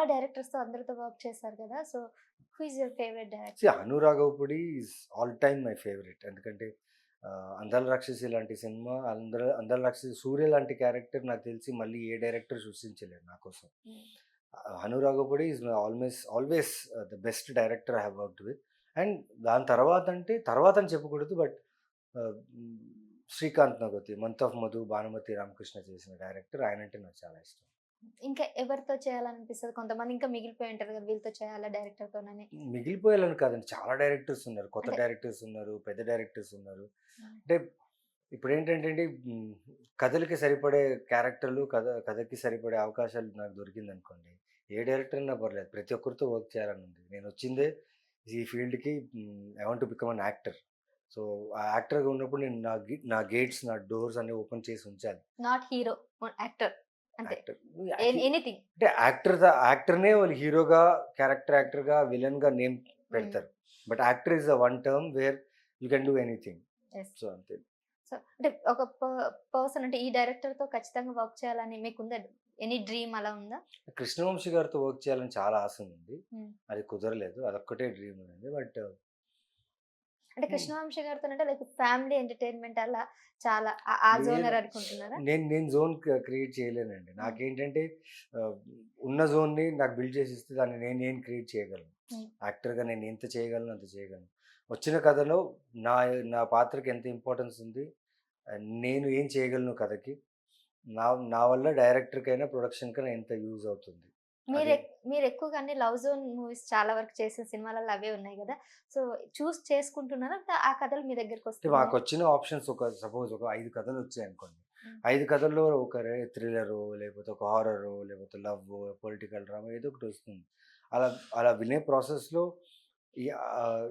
చాలా డైరెక్టర్స్‌తో అందరితో వర్క్ చేశారు కదా! So, who is your favourite C director? 'Anu Raghavapudi' is all time my favourite. ఎందుకంటే 'అందాల రాక్షసి' లాంటి సినిమా, 'అందాల రాక్షసి' 'సూర్య' లాంటి క్యారెక్టర్ నాకు తెలిసి మళ్ళీ ఏ డైరెక్టర్ సృష్టించలేరు నా కోసం. Hmm. 'Anu Raghavapudi' is my always the best director I have worked with. And దాని తర్వాత అంటే తర్వాత అని చెప్పకూడదు. But ah, hmm, 'Srikanth Nagothi', 'month of Madhu', 'Bhanumathi Ramakrishna' చేసిన డైరెక్టర్ ఆయనంటే నాకు చాలా ఇష్టం. ఇంకా ఎవరితో చేయాలనిపిస్తది? కొంతమంది ఇంకా మిగిలిపోయి ఉంటారు కదా! వీళ్ళతో చేయాలా డైరెక్టర్‌తోనని. మిగిలిపోయాలని కాదండి. చాలా డైరెక్టర్స్ ఉన్నారు. కొత్త అంటే డైరెక్టర్స్ ఉన్నారు. పెద్ద డైరెక్టర్స్ ఉన్నారు. హ్మ్. అంటే ఇప్పుడేంటంటే అండి, కథలకి సరిపడే క్యారెక్టర్‌లు, కథకి సరిపడే అవకాశాలు నాకు దొరికిందనుకోండి, ఏ డైరెక్టర్ అయినా పర్లేదు. ప్రతి ఒక్కరితో వర్క్ చేయాలని ఉంది. నేనొచ్చిందే ఈ ఫీల్డ్‌కి. I want to become an actor. So, ఆ యాక్టర్‌గా ఉన్నప్పుడు నేను నా గేట్స్, నా డోర్స్ అన్నీ ఓపెన్ చేసి ఉంచాలి. Not hero. యాక్టర్ అంతే. Actor anything. అంటే యాక్టర్‌నే వాళ్ళు హీరోగా, క్యారెక్టర్ యాక్టర్‌గా, విలన్‌గా నేమ్ హ్మ్. పెడతారు. But actor is one term where you can do anything. Yes. So, అంతే. సో, అంటే ఒక పర్సన్ అంటే ఈ డైరెక్టర్‌తో ఖచ్చితంగా వర్క్ చేయాలని మీకుందా? ఎనీ డ్రీమ్ అలా ఉందా? కృష్ణవంశీ గారితో వర్క్ చేయాలని చాలా ఆశ ఉంది. హ్మ్. అది కుదరలేదు. అదొక్కటే డ్రీమ్ ఉంది. బట్ అంటే హ్మ్. కృష్ణవంశీ గారితోనంటే లైక్ ఫ్యామిలీ ఎంటర్‌టైన్‌మెంట్ అలా చాలా ఆ లేదు. జోనర్ అనుకుంటున్నారా? నేను జోన్ క్రియేట్ చేయలేనండి. హ్మ్. నాకేంటంటే ఆహ్, ఉన్న జోన్‌ని నాకు బిల్డ్ చేసి ఇస్తే దాన్ని నేను క్రియేట్ చేయగలను. హ్మ్. యాక్టర్‌గా నేను ఎంత చేయగలనో అంత చేయగలను. వచ్చిన కథలో నా నా పాత్రకి ఎంత ఇంపార్టెన్స్ ఉంది, నేను ఏం చేయగలను కథకి, నా నా వల్ల డైరెక్టర్‌కైనా, ప్రొడక్షన్‌కైనా ఎంత యూజ్ అవుతుంది. అది మీరెక్కువగా అన్ని లవ్ జోన్ మూవీస్ చాలా వరకు చేసిన సినిమాలలో అవే ఉన్నాయి గదా! సో, చేసుకుంటున్నారా? ఆ కథలు మీ అంటే దగ్గరకొస్తున్నాయా? మాకొచ్చిన ఆప్షన్స్ సపోజ్ ఒక 5 కథలొచ్చాయనుకోండి. హ్మ్. 5 కథల్లో ఒక థ్రిల్లరో, లేకపోతే ఒక హారరో, లేకపోతే లవ్వో, పొలిటికల్ డ్రామా ఏదో ఒకటొస్తుంది. అలా అలా వినే ప్రాసెస్‌లో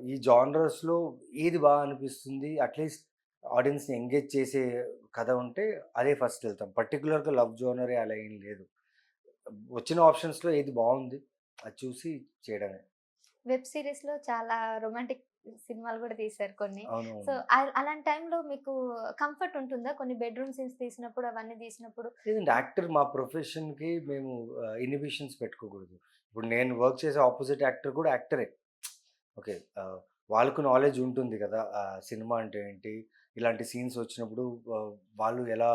ఈ జానరస్‌లో ఏది అనిపిస్తుంది, అట్‌లీస్ట్ ఆడియన్స్‌ని ఎంగేజ్ చేసే కథ ఉంటే అదే ఫస్ట్ ఎళ్తాం. పర్టిక్యులర్‌గా లవ్ జోనరే అలా ఏం లేదు. వచ్చిన ఆప్షన్స్‌లో ఏది బావుంది అది చూసి చేయడమే. వెబ్ సీరీస్‌లో చాలా రొమాంటిక్ సినిమాలు గూడా తీశారు కొన్ని. సో, అవునవును. అలాంటి టైంలో మీకు కంఫర్ట్ ఉంటుందా? కొన్ని బెడ్‌రూమ్ సీన్స్ తీసినప్పుడు, అవన్నీ తీసినప్పుడు? లేదండి. యాక్టర్ మా ప్రొఫెషన్‌కి మేము ఇన్హిబిషన్స్ పెట్టుకోకూడదు. ఇప్పుడు నేను వర్క్ చేసే అపోజిట్ యాక్టర్ కూడా యాక్టరే. ఓకే. వాళ్ళకు నాలెడ్జ్ ఉంటుంది కదా! సినిమా అంటే ఏంటి? ఇలాంటి సీన్స్ వచ్చినప్పుడు ఆహ్, వాళ్ళు ఎలా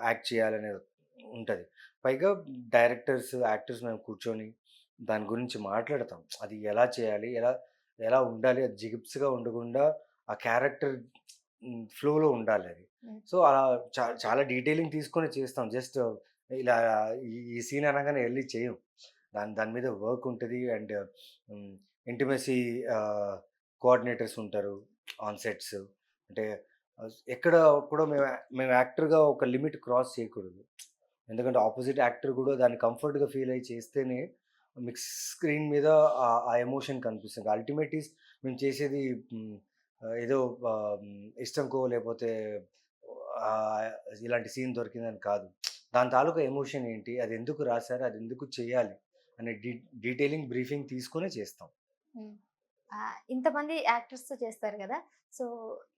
యాక్ట్ చేయాలనేది ఉంటది. పైగా డైరెక్టర్స్, యాక్టర్స్ మేము కూర్చొని దాని గురించి మాట్లాడతాం. అది ఎలా చేయాలి? ఎలా ఎలా ఉండాలి? అది జిగుప్సగా ఉండకుండా ఆ క్యారెక్టర్ ఫ్లోలో ఉండాలది. హ్మ్. సో, అలా చాలా డీటెయిలింగ్ తీసుకొని చేస్తాం. జస్ట్ ఇలా ఈ సీన్ అనగానే ఎళ్లి చేయం. దాని మీద వర్క్ ఉంటది. అండ్ హ్మ్. ఇంటిమసీ ఆహ్, కోఆర్డినేటర్స్ ఉంటారు ఆన్ సెట్స్. అంటే ఎక్కడ కూడా మేము యాక్టర్‌గా ఒక లిమిట్ క్రాస్ చేయకూడదు. ఎందుకంటే అపోజిట్ యాక్టర్ గూడా దాన్ని కంఫర్ట్‌గా ఫీల్ అయ్యి చేస్తేనే మీకు స్క్రీన్ మీద ఆ ఎమోషన్ కనిపిస్తుంది. అల్టిమేట్ ఈస్ మేము చేసేది హ్మ్. ఏదో ఇష్టంకో లేపోతే ఆహ్, ఇలాంటి సీన్ దొరికిందని కాదు. దాని తాలూకా ఎమోషన్ ఏంటి? అది ఎందుకు రాసారు? అది ఎందుకు చేయాలి? అనే డీటెయిలింగ్ బ్రీఫింగ్ తీసుకొనే చేస్తాం. హ్మ్. ఇంతమంది యాక్టర్స్‌తో చేస్తారు గదా! సో,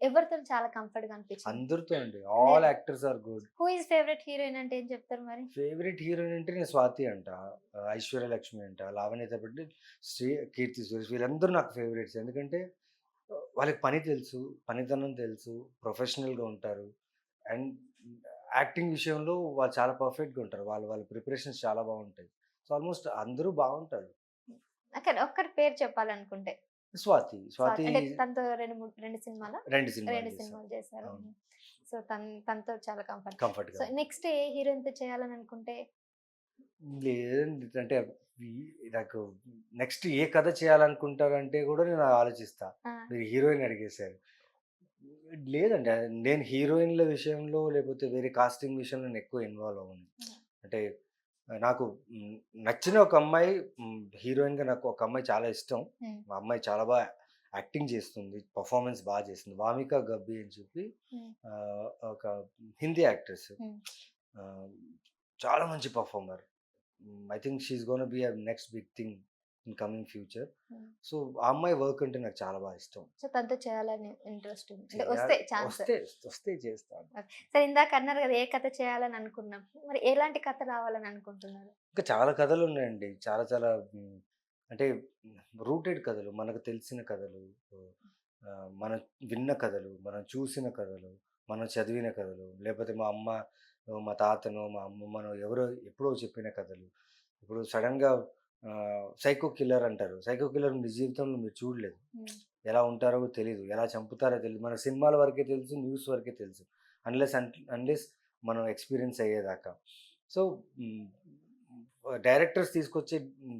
ఎవరితోని చాలా కంఫర్ట్‌గా అనిపించింది? అందరితో అండి. అంటే all actors are good. Who is favourite heroine అంటే ఏం చెప్తారు మరి? ఫేవరెట్ హీరోయిన్ అంటే నేను 'స్వాతి' అంట. 'ఐశ్వర్య లక్ష్మి' అంట. 'లావణ్య త్రిపాఠి', 'కీర్తి సురేష్' వీళ్ళందరూ నాకు ఫేవరెట్స్. ఎందుకంటే వాళ్ళకి పని తెలుసు, పనితనం తెలుసు, ప్రొఫెషనల్‌గా ఉంటారు. అండ్ యాక్టింగ్ విషయంలో వాళ్ళు చాలా పర్ఫెక్ట్‌గా ఉంటారు. వాళ్ళ ప్రిపరేషన్స్ చాలా బావుంటాయి. సో, ఆల్‌మోస్ట్ అందరూ బావుంటారు. అక్కడ ఒక్కరి పేరు చెప్పాలనుకుంటే. 'స్వాతి' అంటే తనతో 2 సినిమాలా? 2 సినిమాలు 2 చేశాం. సినిమాలు చేశారు. అవును. హ్మ్. సో, తనతో చాలా కంఫర్ట్. కంఫర్ట్‌గా సో, ఉంటుంది. నెక్స్ట్ ఏ హీరోయిన్‌తో చేయాలని అనుకుంటే? లేదండి. అంటే ఈ నాకు నెక్స్ట్ ఏ కథ చేయాలనుకుంటారంటే గూడా నేను ఆలోచిస్తా. ఆ! మీరు హీరోయిన్ అడిగేశారు. లేదండి. నేను హీరోయిన్‌ల విషయంలో లేకపోతే వేరే కాస్టింగ్ విషయంలో నేను ఎక్కువ ఇన్వాల్వ్ అవ్వను. హ్మ్. అంటే నాకు నచ్చిన ఒక అమ్మాయి, హీరోయిన్‌గా నాకు ఒక అమ్మాయి చాలా ఇష్టం. హ్మ్. ఆ అమ్మాయి చాలా యాక్టింగ్ చేస్తుంది. పెర్ఫార్మన్స్ చేస్తుంది. 'వామిక గబ్బి' అని చెప్పి హ్మ్. ఒక హిందీ యాక్ట్రెస్. హ్మ్. ఆహ్, చాలా మంచి performer. I think she is gonna be a next big thing in coming future. Hmm. So ఆ అమ్మాయి వర్క్ అంటే నాకు చాలా బాగా ఇష్టం. సో తనతో చేయాలని ఇంట్రెస్ట్ ఉంది. అంటే వస్తే చేయాలి, ఛాన్స్. వస్తే వస్తే చేస్తాను. సరే ఇందాక అన్నారు కదా! ఏ కథ చేయాలని అనుకున్నాం. మరి ఎలాంటి కథ రావాలని అనుకుంటున్నారు? ఇంకా చాలా కథలు ఉన్నాయండి. చాలా చాలా అంటే రూటెడ్ కథలు, మనకు తెలిసిన కథలు, మనం విన్న కథలు, మనం చూసిన కథలు, మనం చదివిన కథలు, లేకపోతే మా అమ్మ, మా తాతనో, మా అమ్మమ్మనో ఎవరో ఎప్పుడో చెప్పిన కథలు. ఇప్పుడు సడెన్‌గా సైకో కిల్లర్ అంటారు. సైకో కిల్లర్ నిజ జీవితంలో మీరు చూడలేదు. హ్మ్. ఎలా ఉంటారో తెలీదు. ఎలా చంపుతారో తెలీదు. మన సినిమాల వరకే తెలుసు. న్యూస్ వరకే తెలుసు. అన్‌లెస్ మనం ఎక్స్‌పీరియన్స్ అయ్యేదాకా. సో, హ్మ్. డైరెక్టర్స్ తీసుకొచ్చే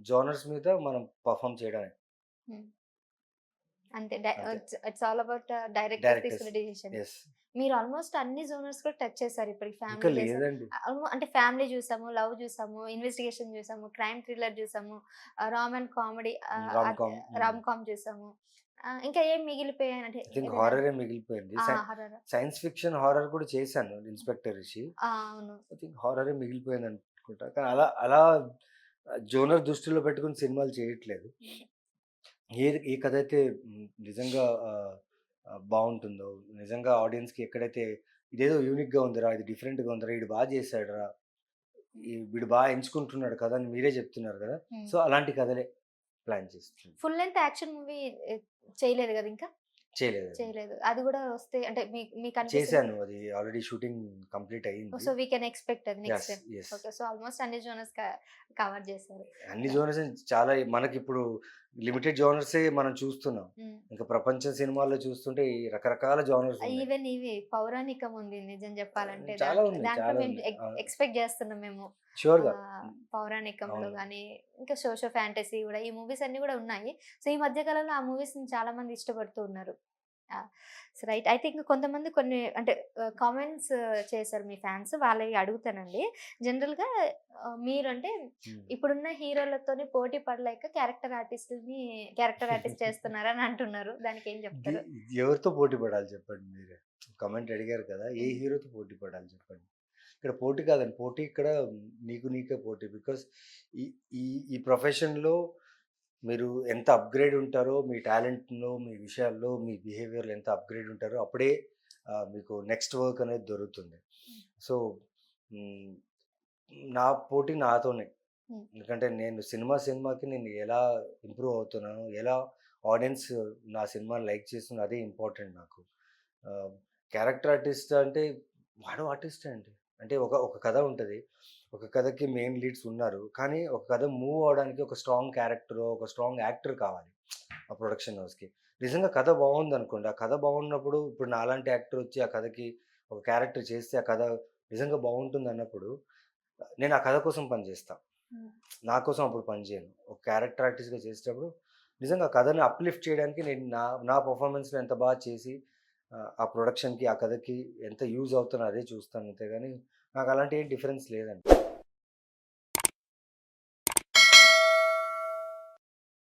జోనర్స్ మీద మనం పర్ఫార్మ్ చేయడమే. హ్మ్. అంతే. అంతే. It's all about director directors. తీసుకునే డెసిషన్. యెస్. మీరు ఆల్మోస్ట్ అన్ని జోనర్స్ కూడా టచ్ చేశారు ఇప్పటికి. ఇంకా ఫ్యామిలీ చేశారు. లేదండి. అంటే ఫ్యామిలీ చూసాము, లవ్ చూసాము, ఇన్వెస్టిగేషన్ చూసాము, క్రైమ్ థ్రిల్లర్ చూసాము, rom and comedy, rom com. Rom com చూసాము. ఇంకా ఏం మిగిలిపోయాయంటే ఐ థింక్ ఏదైనా హారరే మిగిలిపోయింది. హారర్. సైన్స్ ఫిక్షన్ హారర్ కూడా చేశాను 'ఇన్స్‌పెక్టర్ రిషి.' అవును. ఐ థింక్ హారరే మిగిలిపోయింది అనుకుంటా. కానీ అలా అలా జోనర్ దృష్టిలో పెట్టుకొని సినిమాలు చేయట్లేదు. ఏ కథైతే నిజంగా బావుంటుందో, నిజంగా ఆడియన్స్‌కి ఎక్కడైతే ఇదేదో యూనిక్‌గా ఉందిరా, ఇది డిఫరెంట్‌గా ఉందిరా, ఈడు బా చేశాడురా, వీడు బా ఎంచుకుంటున్నాడు కథ అని మీరే చెప్తున్నారు కదా! హ్మ్. సో, అలాంటి కథలే ప్లాన్ చేస్తున్నాను. ఫుల్ లెంగ్త్ యాక్షన్ మూవీ చేయలేదు కదా ఇంకా? చేయలేదండి. చేయలేదు. అది కూడా వస్తే అంటే మీకు అనిపిస్తుంది. చేశాను. అది ఆల్రెడీ షూటింగ్ కంప్లీట్ అయింది. సో వి కెన్ ఎక్స్‌పెక్ట్ అది next yes. Time. Yes. Okay. So almost అన్ని జోనర్స్ కవర్ చేశారు. అన్ని జోనర్స్ చాలా మనకిప్పుడు లిమిటెడ్ జోనర్సే మనం చూస్తున్నాం. హ్మ్. ఇంకా ప్రపంచ సినిమాల్లో చూస్తుంటే ఈ రకరకాల జోనర్స్ ఉన్నాయి. ఈవెన్ ఇవి పౌరాణికం ఉంది నిజం చెప్పాలంటే. చాలా ఉన్నాయి. దాంట్లో చాలా మేము ఉన్నాయి. ఎక్స్‌పెక్ట్ చేస్తున్నాం మేము. ష్యూర్‌గా. పౌరాణికంలో అవును. గాని, ఇంకా సోషో ఫ్యాంటసీ గూడా ఈ మూవీస్ అన్నీ గూడా ఉన్నాయి. సో ఈ మధ్య కాలంలో ఆ మూవీస్‌ని చాలా మంది ఇష్టపడుతూ ఉన్నారు. So right. అయితే ఇంక కొంతమంది కొన్ని అంటే కామెంట్స్ చేశారు మీ ఫ్యాన్స్. వాళ్ళవి అడుగుతానండి. జనరల్‌గా మీరంటే హ్మ్. ఇప్పుడున్న హీరోలతోని పోటీ పడలేక క్యారెక్టర్ ఆర్టిస్ట్ చేస్తున్నారని అంటున్నారు. దానికేం ది చెప్తారు? ఎవరితో పోటీ పడాలి చెప్పండి మీరే? కామెంట్ అడిగారు కదా! ఏ హ్మ్. హీరోతో పోటీ పడాలి చెప్పండి? ఇక్కడ పోటీ కాదండి. పోటీ ఇక్కడ నీకు నీకే పోటీ. బికాజ్ ఈ ఈ ఈ ప్రొఫెషన్‌లో మీరు ఎంత అప్‌గ్రేడ్ ఉంటారో, మీ టాలెంట్‌లో, మీ విషయాల్లో, మీ బిహేవియర్‌లో ఎంత అప్‌గ్రేడ్ ఉంటారో అప్పుడే మీకు నెక్స్ట్ వర్క్ అనేది దొరుకుతుంది. హ్మ్. సో, హ్మ్, నా పోటీ నాతోనే. హ్మ్. ఎందుకంటే నేను సినిమాకి నేను ఎలా ఇంప్రూవ్ అవుతున్నాను, ఎలా ఆడియన్స్ నా సినిమాని లైక్ చేస్తున్నారు అదే ఇంపార్టెంట్ నాకు. ఆహ్, క్యారెక్టర్ ఆర్టిస్ట్ అంటే వాడు ఆర్టిస్టే అండి. అంటే ఒక కథ ఉంటది. ఒక కథకి మెయిన్ లీడ్స్ ఉన్నారు. కానీ ఒక కథ మూవ్ అవ్వడానికి ఒక స్ట్రాంగ్ క్యారెక్టరో, ఒక స్ట్రాంగ్ యాక్టర్ కావాలి ఆ ప్రొడక్షన్ హౌస్‌కి. నిజంగా కథ బావుందనుకోండి, ఆ కథ బాగున్నప్పుడు ఇప్పుడు నాలాంటి యాక్టర్ వచ్చి ఆ కథకి ఒక క్యారెక్టర్ చేస్తే ఆ కథ నిజంగా బావుంటుందన్నప్పుడు నేను ఆ కథ కోసం పని చేస్తా. హ్మ్. నా కోసం అప్పుడు పని చేయను. ఒక క్యారెక్టర్ ఆర్టిస్ట్‌గా చేసేటప్పుడు నిజంగా కథని అప్‌లిఫ్ట్ చేయడానికి నేను నా నా పెర్ఫార్మన్స్‌లో ఎంత బాగా చేసి ఆ ప్రొడక్షన్‌కి, ఆ కథకి ఎంత యూజ్ అవుతానో అదే చూస్తాను అంతే గాని నాకు అలాంటి ఏం డిఫరెన్స్ లేదండి.